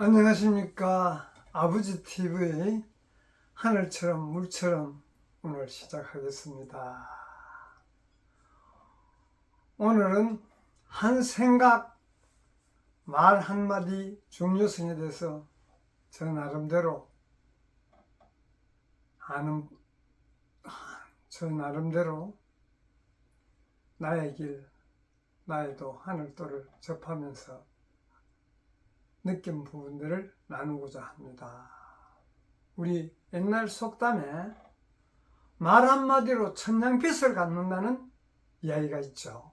안녕하십니까. 아버지 TV 하늘처럼 물처럼 오늘 시작하겠습니다. 오늘은 한 생각, 말 한마디 중요성에 대해서 저 나름대로 아는, 저 나름대로 나의 길, 나의 도, 하늘도를 접하면서 느낀 부분들을 나누고자 합니다. 우리 옛날 속담에 말 한마디로 천냥빚을 갚는다는 이야기가 있죠.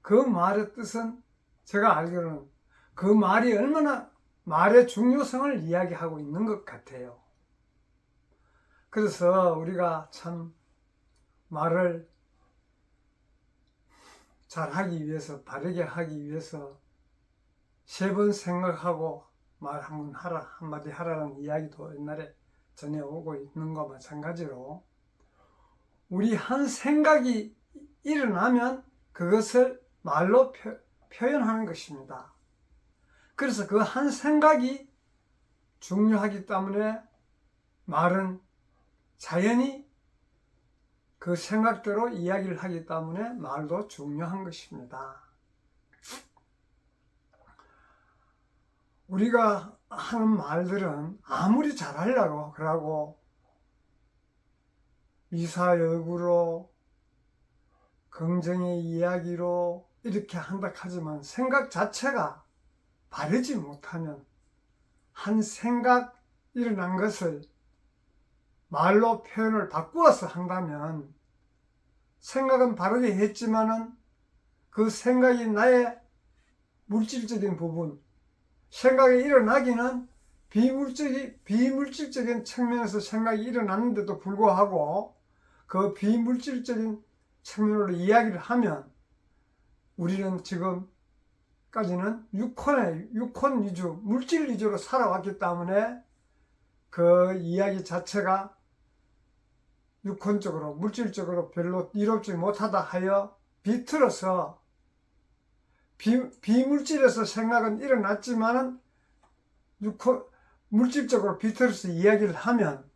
그 말의 뜻은 제가 알기로는 그 말이 얼마나 말의 중요성을 이야기하고 있는 것 같아요. 그래서 우리가 참 말을 잘하기 위해서, 바르게 하기 위해서 3번 생각하고 말 한마디 하라는 이야기도 옛날에 전해오고 있는 것과 마찬가지로 우리 한 생각이 일어나면 그것을 말로 표현하는 것입니다. 그래서 그 한 생각이 중요하기 때문에 말은 자연히 그 생각대로 이야기를 하기 때문에 말도 중요한 것입니다. 우리가 하는 말들은 아무리 잘하려고 그러고 미사여구로 긍정의 이야기로 이렇게 한다 하지만 생각 자체가 바르지 못하면 한 생각 일어난 것을 말로 표현을 바꾸어서 한다면 생각은 바르게 했지만은 그 생각이 나의 물질적인 부분, 생각이 일어나기는 비물질적인 측면에서 생각이 일어났는데도 불구하고 그 비물질적인 측면으로 이야기를 하면 우리는 지금까지는 육혼 위주, 물질 위주로 살아왔기 때문에 그 이야기 자체가 육혼적으로, 물질적으로 별로 이롭지 못하다 하여 비틀어서 비물질에서 생각은 일어났지만은 물질적으로 비틀어서 이야기를 하면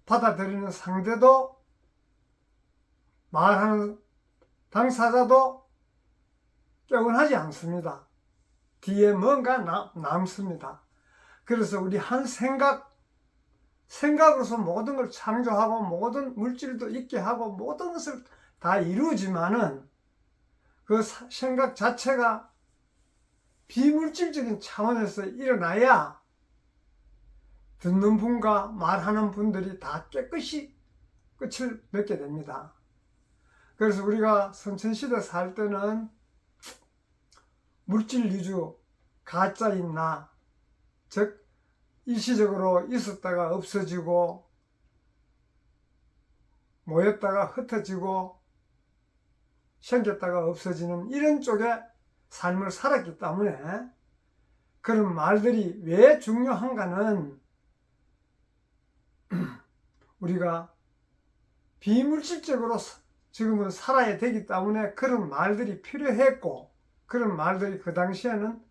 받아들이는 상대도 말하는 당사자도 깨어나지 않습니다. 뒤에 뭔가 남습니다. 그래서 우리 한 생각으로서 모든 걸 창조하고 모든 물질도 있게 하고 모든 것을 다 이루지만은 그 생각 자체가 비물질적인 차원에서 일어나야 듣는 분과 말하는 분들이 다 깨끗이 끝을 맺게 됩니다. 그래서 우리가 선천시대 살 때는 물질 위주, 가짜인 나, 즉 일시적으로 있었다가 없어지고 모였다가 흩어지고 생겼다가 없어지는 이런 쪽의 삶을 살았기 때문에 그런 말들이 왜 중요한가는 우리가 비물질적으로 지금은 살아야 되기 때문에 그런 말들이 필요했고 그런 말들이 그 당시에는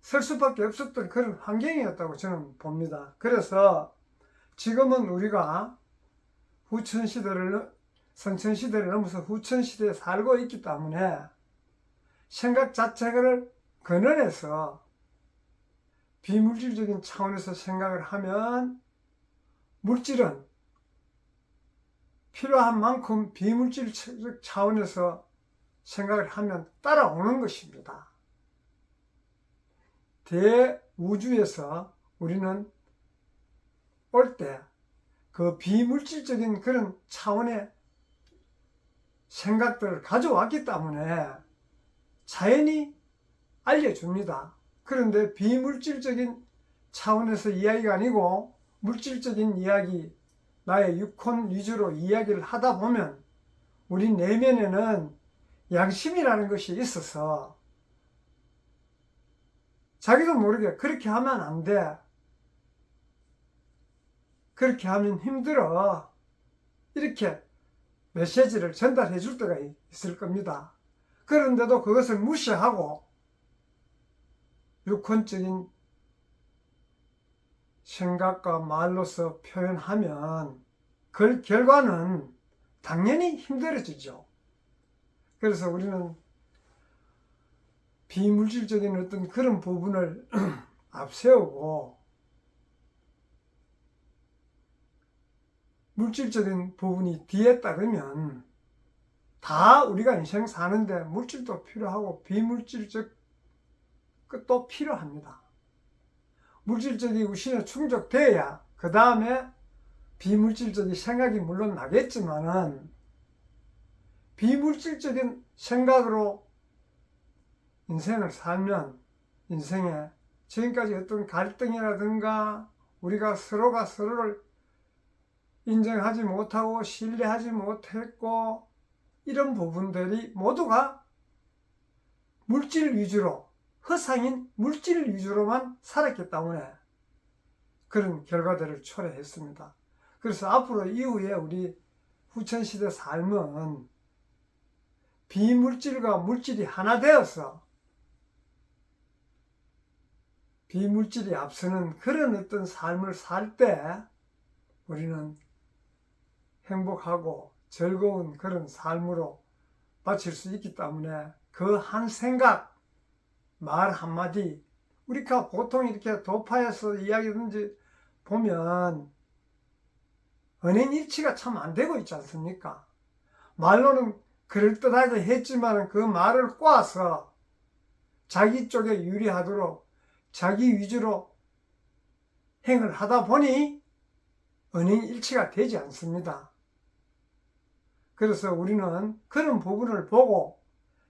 쓸 수밖에 없었던 그런 환경이었다고 저는 봅니다. 그래서 지금은 우리가 선천시대를 넘어서 후천시대에 살고 있기 때문에 생각 자체를 근원해서 비물질적인 차원에서 생각을 하면 물질은 필요한 만큼 비물질적 차원에서 생각을 하면 따라오는 것입니다. 대우주에서 우리는 올 때 그 비물질적인 그런 차원의 생각들을 가져왔기 때문에 자연히 알려줍니다. 그런데 비물질적인 차원에서 이야기가 아니고 물질적인 이야기, 나의 육혼 위주로 이야기를 하다 보면 우리 내면에는 양심이라는 것이 있어서 자기도 모르게 그렇게 하면 안 돼. 그렇게 하면 힘들어. 이렇게 메시지를 전달해 줄 때가 있을 겁니다. 그런데도 그것을 무시하고 육혼적인 생각과 말로서 표현하면 그 결과는 당연히 힘들어지죠. 그래서 우리는 비물질적인 어떤 그런 부분을 앞세우고 물질적인 부분이 뒤에 따르면 다 우리가 인생 사는데 물질도 필요하고 비물질적 것도 필요합니다. 물질적인 우신에 충족돼야 그 다음에 비물질적인 생각이 물론 나겠지만은 비물질적인 생각으로 인생을 살면 인생에 지금까지 어떤 갈등이라든가 우리가 서로가 서로를 인정하지 못하고 신뢰하지 못했고 이런 부분들이 모두가 물질 위주로 허상인 물질 위주로만 살았기 때문에 그런 결과들을 초래했습니다. 그래서 앞으로 이후에 우리 후천시대 삶은 비물질과 물질이 하나 되어서 비물질이 앞서는 그런 어떤 삶을 살 때 우리는 행복하고 즐거운 그런 삶으로 바칠 수 있기 때문에 그 한 생각, 말 한마디, 우리가 보통 이렇게 도파에서 이야기든지 보면 언행일치가 참 안 되고 있지 않습니까? 말로는 그럴듯하게 했지만 그 말을 꼬아서 자기 쪽에 유리하도록 자기 위주로 행을 하다 보니 언행일치가 되지 않습니다. 그래서 우리는 그런 부분을 보고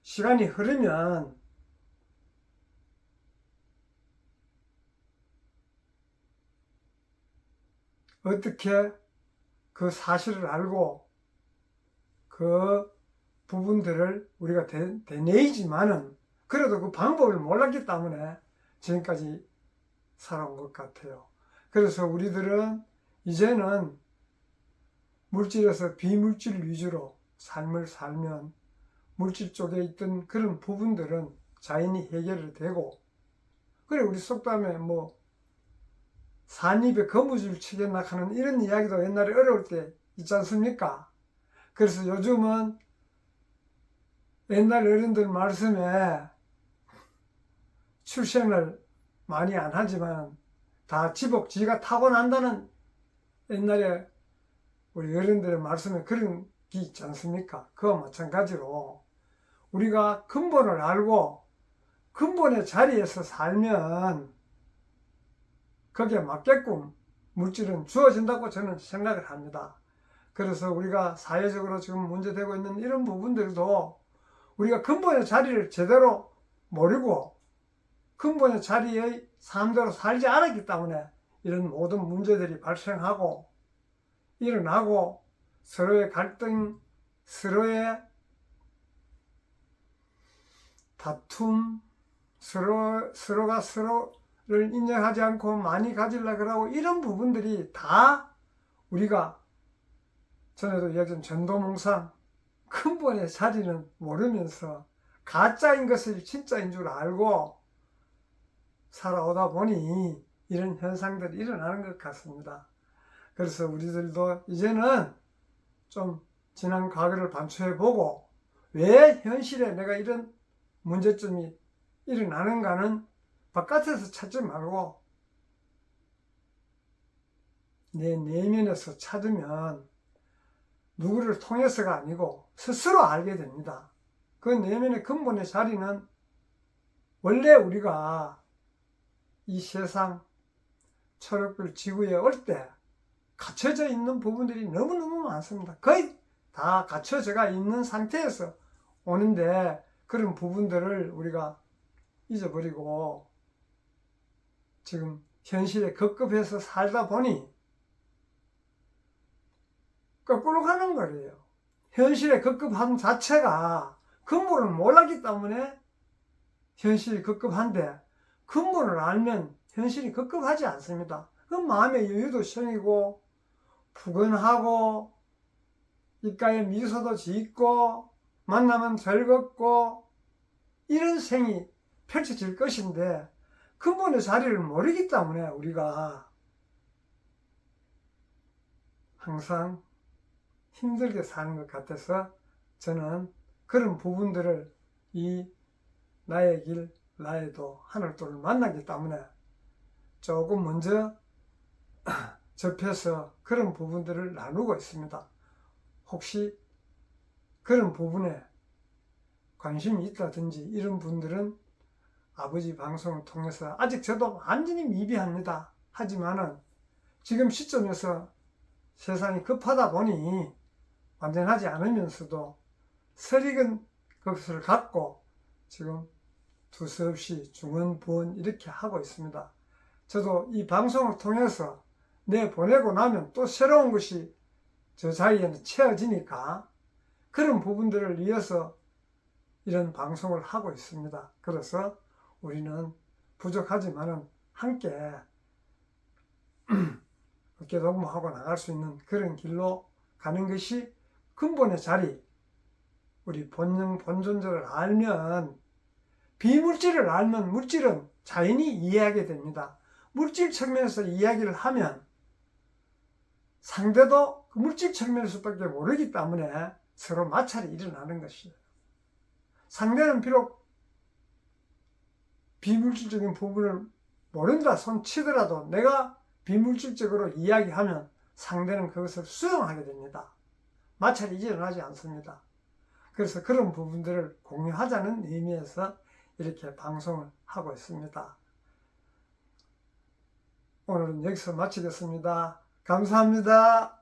시간이 흐르면 어떻게 그 사실을 알고 그 부분들을 우리가 되뇌이지만은 그래도 그 방법을 몰랐기 때문에 지금까지 살아온 것 같아요. 그래서 우리들은 이제는 물질에서 비물질 위주로 삶을 살면 물질 쪽에 있던 그런 부분들은 자연히 해결이 되고, 그래 우리 속담에 뭐 산입에 거무줄 치겠나 하는 이런 이야기도 옛날에 어려울 때 있지 않습니까? 그래서 요즘은 옛날 어른들 말씀에 출생을 많이 안 하지만 다 지복 지가 타고난다는 옛날에 우리 어른들의 말씀에 그런 게 있지 않습니까? 그와 마찬가지로 우리가 근본을 알고 근본의 자리에서 살면 거기에 맞게끔 물질은 주어진다고 저는 생각을 합니다. 그래서 우리가 사회적으로 지금 문제되고 있는 이런 부분들도 우리가 근본의 자리를 제대로 모르고 근본의 자리의 삶대로 살지 않았기 때문에 이런 모든 문제들이 발생하고 일어나고 서로의 갈등, 서로의 다툼, 서로가 서로를 인정하지 않고 많이 가지려고 하고 이런 부분들이 다 우리가 전에도 이야기한 전도몽상 근본의 자리는 모르면서 가짜인 것을 진짜인 줄 알고 살아오다 보니 이런 현상들이 일어나는 것 같습니다. 그래서 우리들도 이제는 좀 지난 과거를 반추해보고 왜 현실에 내가 이런 문제점이 일어나는가는 바깥에서 찾지 말고 내 내면에서 찾으면 누구를 통해서가 아니고 스스로 알게 됩니다. 그 내면의 근본의 자리는 원래 우리가 이 세상 초록불 지구에 올 때 갖춰져 있는 부분들이 너무너무 많습니다. 거의 다 갖춰져가 있는 상태에서 오는데 그런 부분들을 우리가 잊어버리고 지금 현실에 급급해서 살다 보니 거꾸로 가는 거예요. 현실에 급급함 자체가 근본을 몰랐기 때문에 현실이 급급한데 근본을 알면 현실이 급급하지 않습니다. 그 마음의 여유도 생기고 푸근하고 입가에 미소도 짓고 만나면 즐겁고 이런 생이 펼쳐질 것인데 근본의 자리를 모르기 때문에 우리가 항상 힘들게 사는 것 같아서 저는 그런 부분들을 이 나의 길, 나의 도, 하늘도를 만나기 때문에 조금 먼저 접해서 그런 부분들을 나누고 있습니다. 혹시 그런 부분에 관심이 있다든지 이런 분들은 아버지 방송을 통해서 아직 저도 완전히 미비합니다. 하지만은 지금 시점에서 세상이 급하다 보니 완전하지 않으면서도 설익은 것을 갖고 지금 두서없이 중언부언 이렇게 하고 있습니다. 저도 이 방송을 통해서 내보내고 나면 또 새로운 것이 저 자리에는 채워지니까 그런 부분들을 위해서 이런 방송을 하고 있습니다. 그래서 우리는 부족하지만은 함께 어깨 동무하고 나갈 수 있는 그런 길로 가는 것이 근본의 자리, 우리 본능, 본존재를 알면, 비물질을 알면 물질은 자연히 이해하게 됩니다. 물질 측면에서 이야기를 하면 상대도 그 물질 측면에서밖에 모르기 때문에 서로 마찰이 일어나는 것이에요. 상대는 비록 비물질적인 부분을 모른다 손치더라도 내가 비물질적으로 이야기하면 상대는 그것을 수용하게 됩니다. 마찰이 일어나지 않습니다. 그래서 그런 부분들을 공유하자는 의미에서 이렇게 방송을 하고 있습니다. 오늘은 여기서 마치겠습니다. 감사합니다.